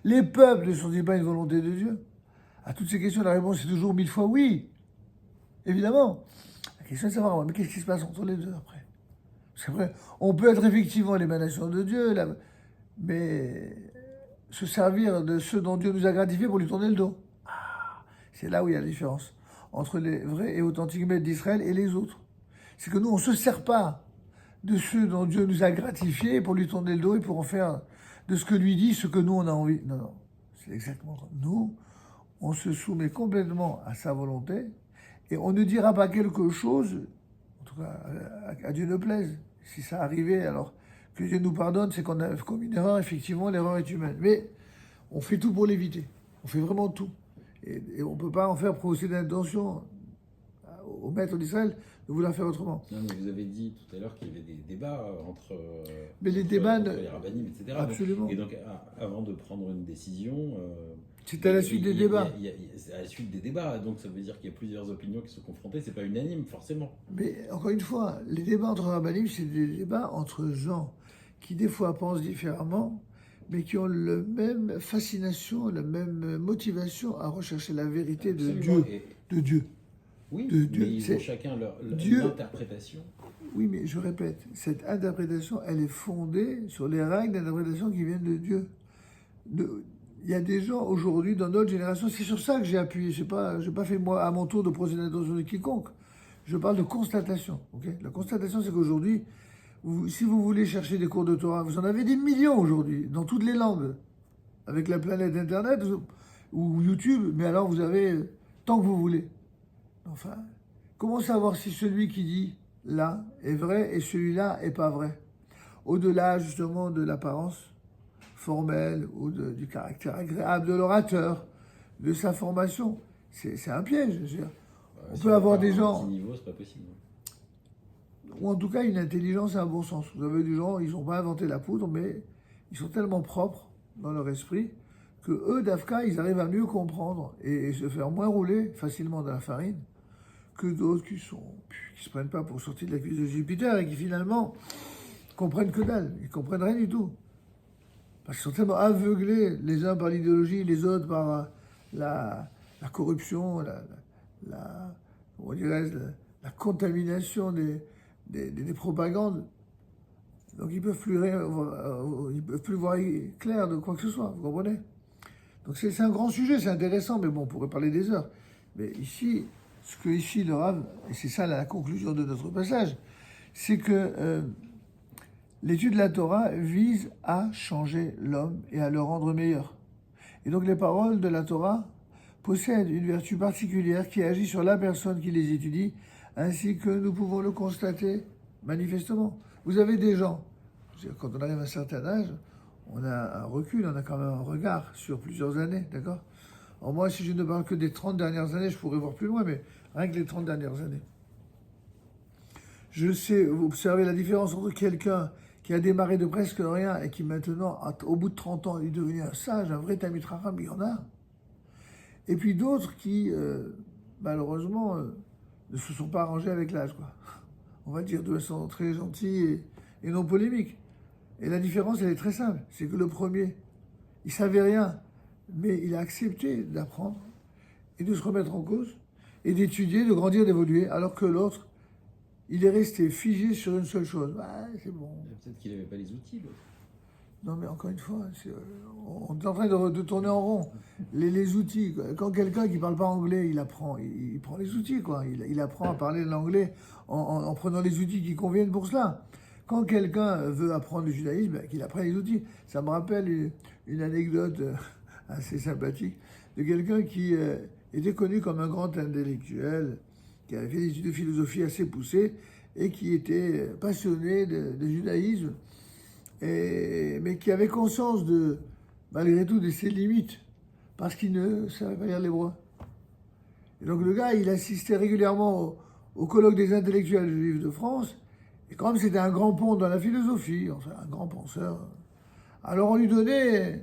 Les peuples ne sont-ils pas une volonté de Dieu? À toutes ces questions, la réponse est toujours 1000 fois oui. Évidemment. La question est de savoir, mais qu'est-ce qui se passe entre les deux après? C'est vrai, on peut être effectivement l'émanation de Dieu, mais se servir de ceux dont Dieu nous a gratifiés pour lui tourner le dos. C'est là où il y a la différence entre les vrais et authentiques maîtres d'Israël et les autres. C'est que nous, on ne se sert pas de ceux dont Dieu nous a gratifiés pour lui tourner le dos et pour en faire de ce que lui dit ce que nous, on a envie. Non, c'est exactement ça. Nous, on se soumet complètement à sa volonté et on ne dira pas quelque chose, en tout cas, à Dieu ne plaise. Si ça arrivait, alors que Dieu nous pardonne, c'est qu'on a commis une erreur, effectivement, l'erreur est humaine. Mais on fait tout pour l'éviter. On fait vraiment tout. Et on ne peut pas en faire procéder d'intention au maître d'Israël de vouloir faire autrement. Non, mais vous avez dit tout à l'heure qu'il y avait des débats entre les rabbinim, etc. Absolument. Et donc, avant de prendre une décision... c'est à la suite des débats. C'est à la suite des débats, donc ça veut dire qu'il y a plusieurs opinions qui sont confrontées, c'est pas unanime, forcément. Mais encore une fois, les débats entre rabbinim, c'est des débats entre gens qui des fois pensent différemment, mais qui ont la même fascination, la même motivation à rechercher la vérité de Dieu. De Dieu. Oui, de Dieu. Mais ils ont chacun leur interprétation. Oui, mais je répète, cette interprétation, elle est fondée sur les règles d'interprétation qui viennent de Dieu. Il y a des gens aujourd'hui, dans notre génération, c'est sur ça que j'ai appuyé. Je n'ai pas fait moi à mon tour de procéder d'intention de quiconque. Je parle de constatation. Okay, la constatation, c'est qu'aujourd'hui, si vous voulez chercher des cours de Torah, vous en avez des millions aujourd'hui, dans toutes les langues, avec la planète Internet ou YouTube, mais alors vous avez tant que vous voulez. Enfin, comment savoir si celui qui dit là est vrai et celui-là est pas vrai? Au-delà justement de l'apparence formelle ou du caractère agréable de l'orateur, de sa formation, c'est un piège. On Si peut avoir part des à un gens, petit niveau, c'est pas possible. ou en tout cas une intelligence à un bon sens. Vous avez des gens, ils n'ont pas inventé la poudre, mais ils sont tellement propres dans leur esprit que eux, d'Afka, ils arrivent à mieux comprendre et se faire moins rouler facilement dans la farine que d'autres qui se prennent pas pour sortir de la cuisse de Jupiter et qui finalement comprennent que dalle. Ils comprennent rien du tout. Parce qu'ils sont tellement aveuglés, les uns par l'idéologie, les autres par la corruption, comment dirais-je, la contamination des propagandes. Donc ils peuvent ils peuvent plus voir clair de quoi que ce soit, vous comprenez? Donc c'est un grand sujet, c'est intéressant, mais bon, on pourrait parler des heures. Mais ici, ce que ici le Rav, et c'est ça la conclusion de notre passage, c'est que l'étude de la Torah vise à changer l'homme et à le rendre meilleur. Et donc les paroles de la Torah possèdent une vertu particulière qui agit sur la personne qui les étudie, ainsi que nous pouvons le constater manifestement. Vous avez des gens, quand on arrive à un certain âge, on a un recul, on a quand même un regard sur plusieurs années, d'accord? Alors moi, si je ne parle que des 30 dernières années, je pourrais voir plus loin, mais rien que les 30 dernières années. Je sais observer la différence entre quelqu'un qui a démarré de presque rien et qui maintenant, au bout de 30 ans, est devenu un sage, un vrai Talmid Chacham, il y en a. Et puis d'autres qui, malheureusement, ne se sont pas arrangés avec l'âge, quoi. On va dire de façon très gentille et non polémique. Et la différence, elle est très simple. C'est que le premier, il savait rien, mais il a accepté d'apprendre et de se remettre en cause et d'étudier, de grandir, d'évoluer, alors que l'autre, il est resté figé sur une seule chose. C'est bon. Peut-être qu'il n'avait pas les outils, l'autre. Non, mais encore une fois, on est en train de tourner en rond. Les outils, quand quelqu'un qui ne parle pas anglais, il apprend, il prend les outils, quoi. Il apprend à parler l'anglais en prenant les outils qui conviennent pour cela. Quand quelqu'un veut apprendre le judaïsme, qu'il apprenne les outils. Ça me rappelle une anecdote assez sympathique de quelqu'un qui était connu comme un grand intellectuel, qui avait fait des études de philosophie assez poussées et qui était passionné de judaïsme, mais qui avait conscience malgré tout, de ses limites, parce qu'il ne savait pas lire l'hébreu. Et donc le gars, il assistait régulièrement au colloque des intellectuels juifs de France, et comme c'était un grand pont dans la philosophie, enfin un grand penseur, alors on lui donnait,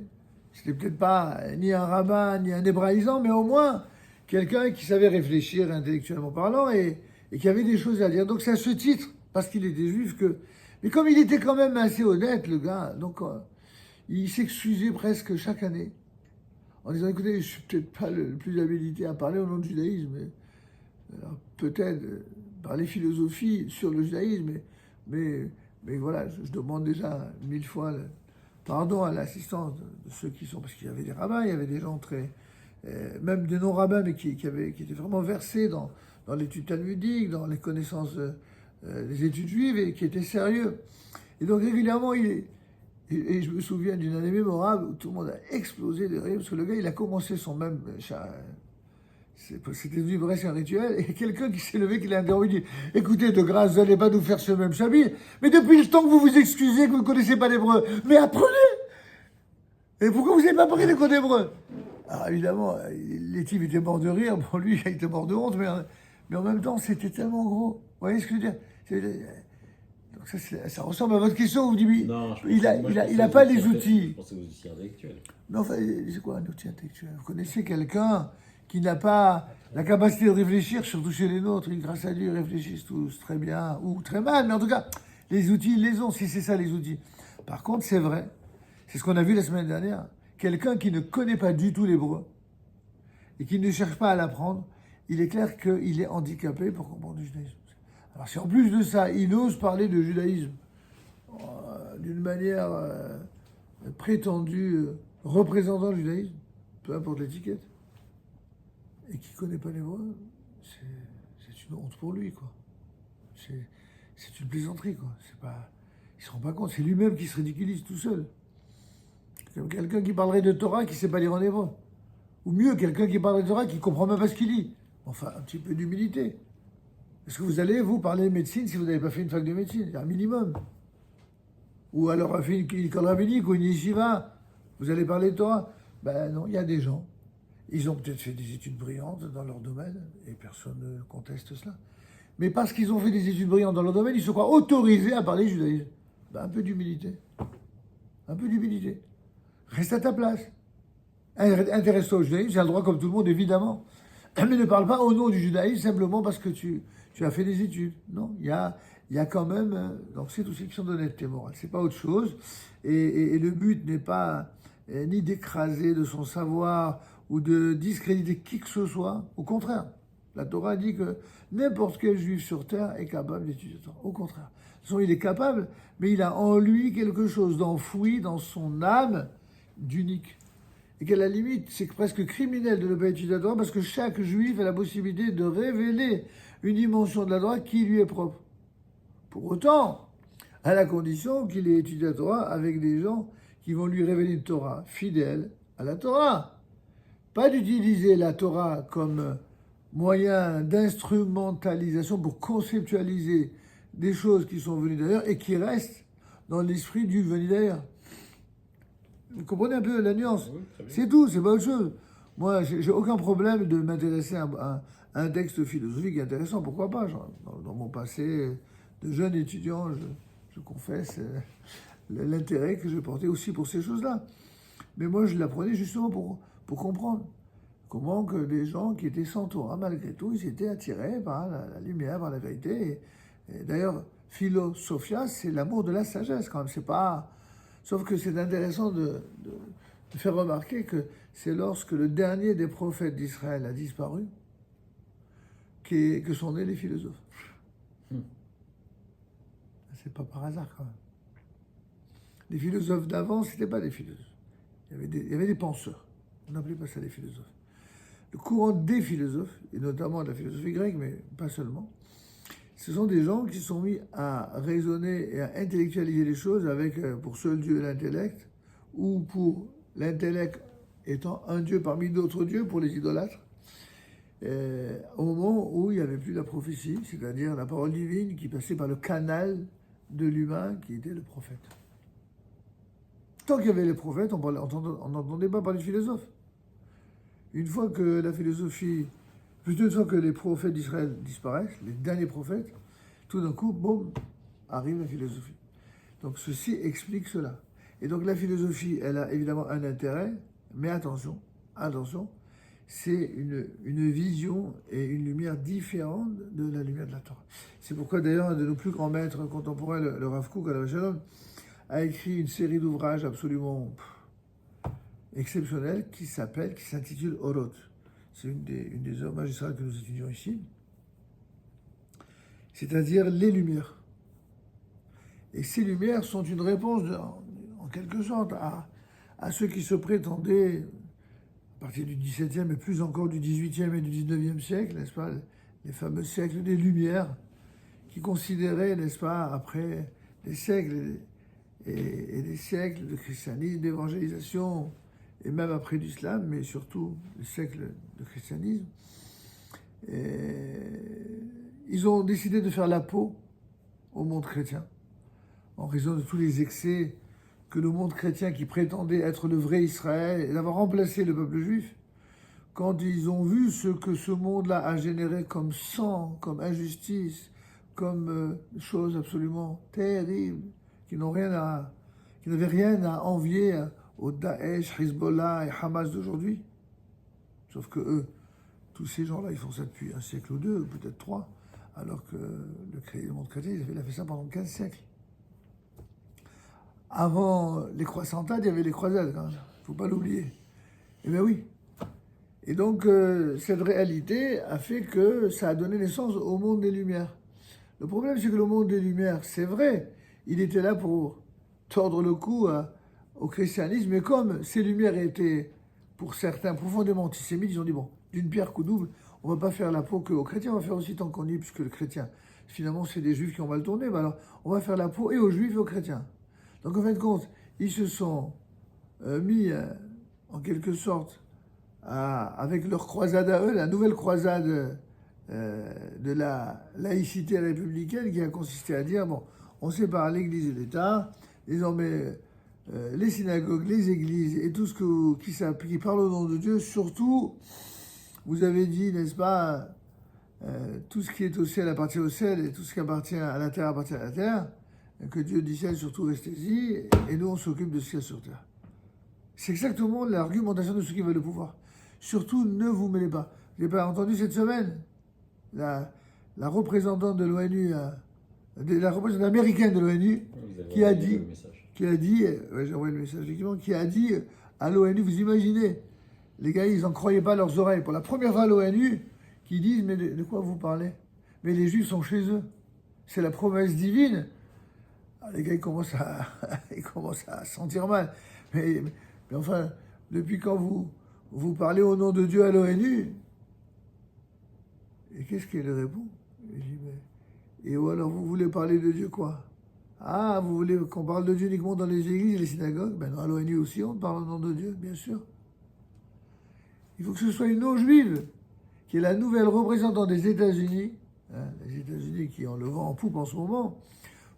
c'était peut-être pas ni un rabbin, ni un hébraïsant, mais au moins quelqu'un qui savait réfléchir intellectuellement parlant et qui avait des choses à dire. Donc c'est à ce titre, parce qu'il était juif, que... Mais comme il était quand même assez honnête, le gars, donc il s'excusait presque chaque année, en disant, écoutez, je suis peut-être pas le plus habilité à parler au nom du judaïsme, mais peut-être parler philosophie sur le judaïsme, mais voilà, je demande déjà 1000 fois pardon à l'assistance de ceux qui sont... Parce qu'il y avait des rabbins, il y avait des gens très... même des non-rabbins, mais qui étaient vraiment versés dans l'étude talmudique, dans les connaissances des études juives, et qui étaient sérieux. Et donc régulièrement, et je me souviens d'une année mémorable où tout le monde a explosé de rire, parce que le gars, il a commencé son même... C'était devenu presque un rituel, et quelqu'un qui s'est levé, qui l'a interrompu, dit « Écoutez, de grâce, vous n'allez pas nous faire ce même chapitre, mais depuis le temps que vous vous excusez, que vous ne connaissez pas l'hébreu, mais apprenez! Et pourquoi vous n'avez pas appris les codes hébreux ?» Alors évidemment, les types étaient morts de rire, pour lui, il était mort de honte, mais en même temps, c'était tellement gros. Vous voyez ce que je veux dire? Donc ça ressemble à votre question, vous dites, Non, il n'a pas les outils. Je pensais aux outils intellectuels. Mais enfin, c'est quoi un outil intellectuel? Vous connaissez quelqu'un qui n'a pas la capacité de réfléchir, surtout chez les nôtres, et grâce à Dieu, ils réfléchissent tous très bien ou très mal, mais en tout cas, les outils, ils les ont, si c'est ça les outils. Par contre, c'est vrai, c'est ce qu'on a vu la semaine dernière, quelqu'un qui ne connaît pas du tout l'hébreu et qui ne cherche pas à l'apprendre, il est clair qu'il est handicapé pour comprendre le judaïsme. Alors si en plus de ça, il ose parler de judaïsme d'une manière prétendue représentant le judaïsme, peu importe l'étiquette, et qui ne connaît pas l'hébreu, c'est une honte pour lui, quoi. C'est une plaisanterie, quoi. Il ne se rend pas compte, c'est lui-même qui se ridiculise tout seul. Comme quelqu'un qui parlerait de Torah qui ne sait pas lire en hébreu. Ou mieux, quelqu'un qui parlerait de Torah qui ne comprend même pas ce qu'il lit. Enfin, un petit peu d'humilité. Est-ce que vous allez, vous, parler de médecine si vous n'avez pas fait une fac de médecine? C'est un minimum. Ou alors fait une école rabbinique ou une yeshiva. Vous allez parler de Torah? Ben non, il y a des gens. Ils ont peut-être fait des études brillantes dans leur domaine, et personne ne conteste cela. Mais parce qu'ils ont fait des études brillantes dans leur domaine, ils se croient autorisés à parler judaïsme. Ben, un peu d'humilité. Un peu d'humilité. Reste à ta place. Intéresse-toi au judaïsme, c'est un droit comme tout le monde, évidemment. Mais ne parle pas au nom du judaïsme simplement parce que tu as fait des études. Non, il y a quand même... donc c'est aussi une question d'honnêteté morale. C'est pas autre chose. Et le but n'est pas ni d'écraser de son savoir ou de discréditer qui que ce soit. Au contraire, la Torah dit que n'importe quel juif sur terre est capable d'étudier la Torah. Au contraire. De toute façon, il est capable, mais il a en lui quelque chose d'enfoui dans son âme d'unique. Et qu'à la limite, c'est presque criminel de ne pas étudier la Torah parce que chaque juif a la possibilité de révéler une dimension de la Torah qui lui est propre. Pour autant, à la condition qu'il ait étudié la Torah avec des gens qui vont lui révéler une Torah fidèle à la Torah. Pas d'utiliser la Torah comme moyen d'instrumentalisation pour conceptualiser des choses qui sont venues d'ailleurs et qui restent dans l'esprit du venu d'ailleurs. Vous comprenez un peu la nuance? Oui, c'est tout, c'est pas autre chose. Moi, j'ai aucun problème de m'intéresser à un texte philosophique intéressant, pourquoi pas. Dans mon passé de jeune étudiant, je confesse l'intérêt que je portais aussi pour ces choses-là. Mais moi, je l'apprenais justement pour comprendre comment que des gens qui étaient sans Torah, malgré tout, ils étaient attirés par la lumière, par la vérité. Et d'ailleurs, philosophia, c'est l'amour de la sagesse quand même. C'est pas... Sauf que c'est intéressant de faire remarquer que c'est lorsque le dernier des prophètes d'Israël a disparu que sont nés les philosophes. C'est pas par hasard quand même. Les philosophes d'avant, c'était pas des philosophes. Il y avait des penseurs. On n'appelait pas ça des philosophes. Le courant des philosophes, et notamment de la philosophie grecque, mais pas seulement, ce sont des gens qui se sont mis à raisonner et à intellectualiser les choses avec pour seul Dieu l'intellect, ou pour l'intellect étant un Dieu parmi d'autres dieux pour les idolâtres, au moment où il n'y avait plus la prophétie, c'est-à-dire la parole divine qui passait par le canal de l'humain qui était le prophète. Tant qu'il y avait les prophètes, on n'entendait pas parler de philosophes. Une fois que la philosophie... Plutôt une fois que les prophètes d'Israël disparaissent, les derniers prophètes, tout d'un coup, boum, arrive la philosophie. Donc ceci explique cela. Et donc la philosophie, elle a évidemment un intérêt, mais attention, c'est une vision et une lumière différente de la lumière de la Torah. C'est pourquoi d'ailleurs un de nos plus grands maîtres contemporains, le Rav Kook, alav shalom, a écrit une série d'ouvrages absolument exceptionnels qui s'intitule Orot. C'est une des œuvres magistrales que nous étudions ici, c'est-à-dire les lumières. Et ces lumières sont une réponse, en quelque sorte, à ceux qui se prétendaient, à partir du XVIIe et plus encore du XVIIIe et du XIXe siècle, n'est-ce pas, les fameux siècles des Lumières, qui considéraient, n'est-ce pas, après des siècles et des siècles de christianisme, d'évangélisation, et même après l'islam, mais surtout le siècle de christianisme, ils ont décidé de faire la peau au monde chrétien, en raison de tous les excès que le monde chrétien, qui prétendait être le vrai Israël, et d'avoir remplacé le peuple juif, quand ils ont vu ce que ce monde-là a généré comme sang, comme injustice, comme choses absolument terribles, qui n'avaient rien à envier au Daesh, Hezbollah et Hamas d'aujourd'hui. Sauf que eux, tous ces gens-là, ils font ça depuis un siècle ou deux, peut-être 3, alors que le monde chrétien, il a fait ça pendant 15 siècles. Avant les croisades, il y avait les croisades, quand même. Il ne faut pas l'oublier. Eh bien oui. Et donc, cette réalité a fait que ça a donné naissance au monde des Lumières. Le problème, c'est que le monde des Lumières, c'est vrai, il était là pour tordre le cou au christianisme, mais comme ces lumières étaient, pour certains, profondément antisémites, ils ont dit, bon, d'une pierre coup double, on ne va pas faire la peau qu'aux chrétiens, on va faire aussi tant qu'on y est, puisque le chrétien, finalement, c'est des juifs qui ont mal tourné, ben alors on va faire la peau et aux juifs et aux chrétiens. Donc en fin de compte, ils se sont mis, en quelque sorte, avec leur croisade à eux, la nouvelle croisade de la laïcité républicaine, qui a consisté à dire, bon, on sépare l'Église et l'État, désormais les synagogues, les églises et tout ce qui parle au nom de Dieu, surtout, vous avez dit, n'est-ce pas, tout ce qui est au ciel appartient au ciel et tout ce qui appartient à la terre appartient à la terre, que Dieu dit ciel, surtout restez-y, et nous on s'occupe de ce qu'il y a sur terre. C'est exactement l'argumentation de ceux qui veulent le pouvoir. Surtout, ne vous mêlez pas. Vous n'avez pas entendu cette semaine la représentante de l'ONU, la représentante américaine de l'ONU, qui a dit, ouais, j'ai envoyé le message effectivement, qui a dit à l'ONU, vous imaginez, les gars, ils n'en croyaient pas leurs oreilles. Pour la première fois à l'ONU, qui disent, mais de quoi vous parlez? Mais les Juifs sont chez eux. C'est la promesse divine. Alors, les gars, ils commencent à sentir mal. Mais enfin, depuis quand vous parlez au nom de Dieu à l'ONU? Et qu'est-ce qu'elle répond? Et je dis, mais... Et alors, vous voulez parler de Dieu quoi? Ah, vous voulez qu'on parle de Dieu uniquement dans les églises et les synagogues? Ben non, à l'ONU aussi, on parle au nom de Dieu, bien sûr. Il faut que ce soit une non-juive qui est la nouvelle représentante des États-Unis, hein, les États-Unis qui ont le vent en poupe en ce moment,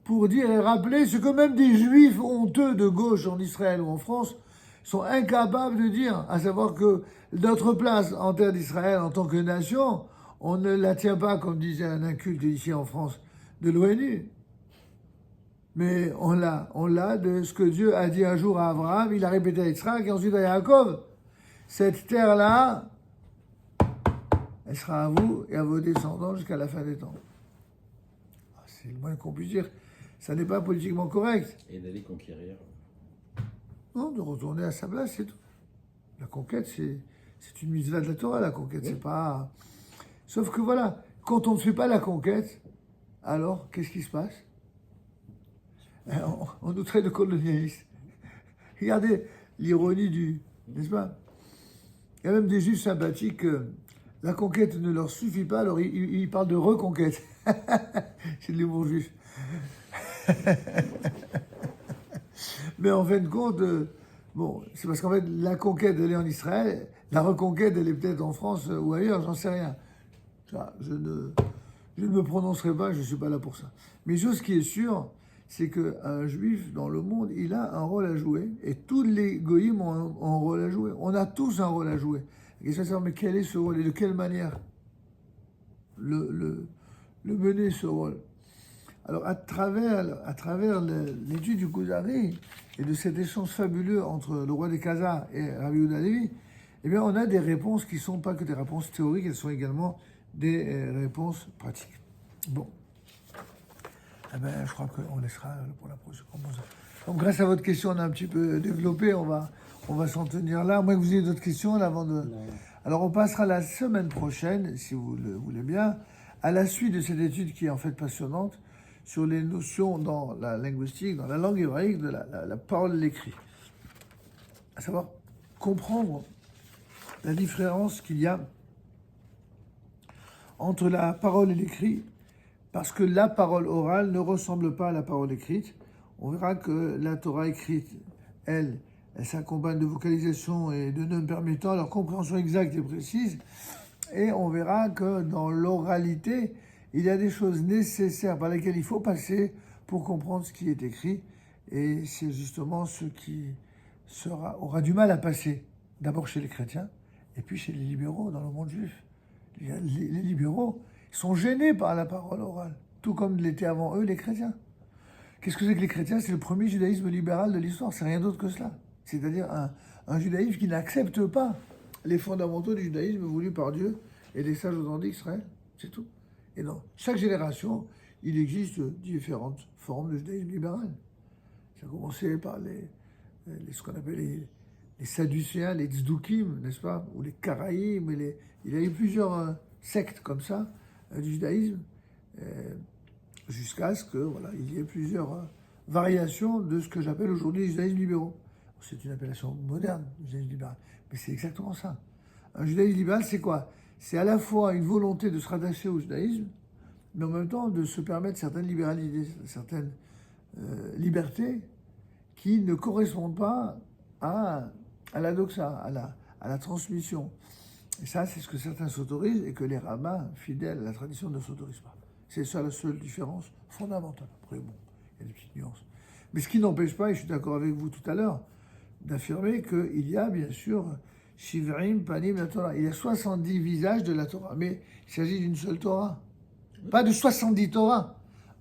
pour dire et rappeler ce que même des juifs honteux de gauche en Israël ou en France sont incapables de dire, à savoir que notre place en terre d'Israël en tant que nation, on ne la tient pas, comme disait un inculte ici en France, de l'ONU. Mais on l'a de ce que Dieu a dit un jour à Abraham, il a répété à Yitzhak et ensuite à Yaakov. Cette terre-là, elle sera à vous et à vos descendants jusqu'à la fin des temps. C'est le moins qu'on puisse dire. Ça n'est pas politiquement correct. Et d'aller conquérir. Non, de retourner à sa place, c'est tout. La conquête, c'est une mitzvah de la Torah, la conquête, oui. C'est pas... Sauf que voilà, quand on ne fait pas la conquête, alors, qu'est-ce qui se passe? On nous traite de colonialistes. Regardez l'ironie du... N'est-ce pas? Il y a même des juifs sympathiques, la conquête ne leur suffit pas, alors ils parlent de reconquête. C'est de l'humour juif. Mais en fin de compte, bon, c'est parce qu'en fait, la conquête, elle est en Israël, la reconquête, elle est peut-être en France ou ailleurs, j'en sais rien. Je ne me prononcerai pas, je ne suis pas là pour ça. Mais chose qui est sûre, c'est qu'un juif dans le monde, il a un rôle à jouer, et tous les goïms ont un rôle à jouer. On a tous un rôle à jouer. La question est de savoir, mais quel est ce rôle et de quelle manière le mener, ce rôle. Alors, à travers l'étude du Kuzari et de cet échange fabuleux entre le roi des Khazars et Rabbi Yehuda Halevi, eh bien, on a des réponses qui ne sont pas que des réponses théoriques, elles sont également des réponses pratiques. Bon. Eh bien, je crois qu'on laissera pour la prochaine. Donc, grâce à votre question, on a un petit peu développé. On va s'en tenir là. Moi, que vous ayez d'autres questions avant de... Non. Alors, on passera la semaine prochaine, si vous le voulez bien, à la suite de cette étude qui est en fait passionnante, sur les notions dans la linguistique, dans la langue hébraïque, de la parole et l'écrit. À savoir, comprendre la différence qu'il y a entre la parole et l'écrit, parce que la parole orale ne ressemble pas à la parole écrite. On verra que la Torah écrite, elle s'accompagne de vocalisation et de noms permettant leur compréhension exacte et précise. Et on verra que dans l'oralité, il y a des choses nécessaires par lesquelles il faut passer pour comprendre ce qui est écrit. Et c'est justement ce qui aura du mal à passer, d'abord chez les chrétiens, et puis chez les libéraux dans le monde juif. Les libéraux sont gênés par la parole orale, tout comme l'étaient avant eux les chrétiens. Qu'est-ce que c'est que les chrétiens? C'est le premier judaïsme libéral de l'histoire, c'est rien d'autre que cela. C'est-à-dire un judaïsme qui n'accepte pas les fondamentaux du judaïsme voulu par Dieu et des sages authentiques d'Israël, c'est tout. Et dans chaque génération, il existe différentes formes de judaïsme libéral. Ça a commencé par ce qu'on appelle les Sadducéens, les Tzdukim, n'est-ce pas, ou les Karaïm, il y a eu plusieurs sectes comme ça du judaïsme, jusqu'à ce que voilà, il y ait plusieurs variations de ce que j'appelle aujourd'hui les judaïsmes libéraux. C'est une appellation moderne, le judaïsme libéral, mais c'est exactement ça. Un judaïsme libéral, c'est quoi? C'est à la fois une volonté de se rattacher au judaïsme, mais en même temps de se permettre certaines libéralités, certaines libertés qui ne correspondent pas à la doxa, à la transmission. Et ça, c'est ce que certains s'autorisent et que les rabbins fidèles à la tradition ne s'autorisent pas. C'est ça la seule différence fondamentale. Après, bon, il y a des petites nuances. Mais ce qui n'empêche pas, et je suis d'accord avec vous tout à l'heure, d'affirmer qu'il y a bien sûr Shivrim Panim la Torah. Il y a 70 visages de la Torah, mais il s'agit d'une seule Torah, pas de 70 Torahs.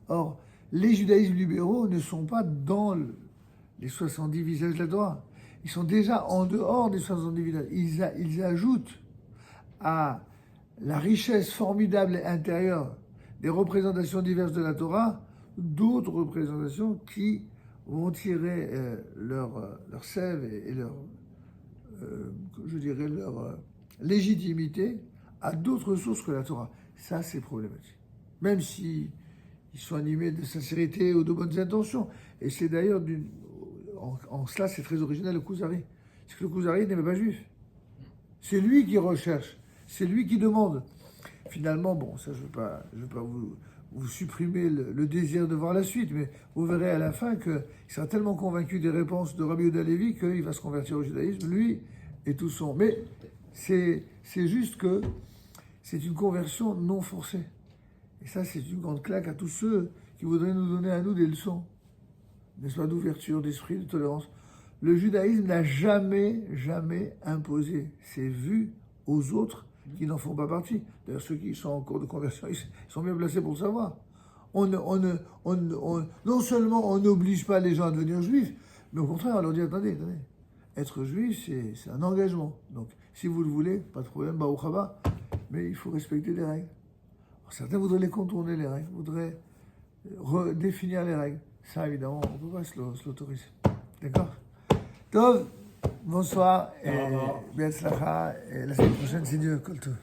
Or, les judaïsmes libéraux ne sont pas dans les 70 visages de la Torah. Ils sont déjà en dehors des 70 visages. Ils ajoutent à la richesse formidable et intérieure des représentations diverses de la Torah d'autres représentations qui vont tirer leur sève et leur, je dirais, leur légitimité à d'autres sources que la Torah. Ça, c'est problématique. Même si ils sont animés de sincérité ou de bonnes intentions. Et c'est d'ailleurs, en cela, c'est très original le Kuzari. C'est que le Kuzari n'est même pas juif. C'est lui qui recherche. C'est lui qui demande. Finalement, bon, ça, je ne veux pas vous supprimer le désir de voir la suite, mais vous verrez à la fin qu'il sera tellement convaincu des réponses de Rabbi Yehuda Levi qu'il va se convertir au judaïsme, lui et tout son. Mais c'est juste que c'est une conversion non forcée. Et ça, c'est une grande claque à tous ceux qui voudraient nous donner à nous des leçons, n'est-ce pas, d'ouverture d'esprit, de tolérance. Le judaïsme n'a jamais imposé ses vues aux autres qui n'en font pas partie. D'ailleurs, ceux qui sont en cours de conversion, ils sont bien placés pour le savoir. Non seulement on n'oblige pas les gens à devenir juifs, mais au contraire, on leur dit, attendez, être juif, c'est un engagement. Donc, si vous le voulez, pas de problème, Baruch haba, mais il faut respecter les règles. Alors, certains voudraient les contourner, les règles, voudraient redéfinir les règles. Ça, évidemment, on ne peut pas se l'autoriser. D'accord? Tov, bonsoir, et bien et la semaine prochaine, c'est Dieu, Kol Tov.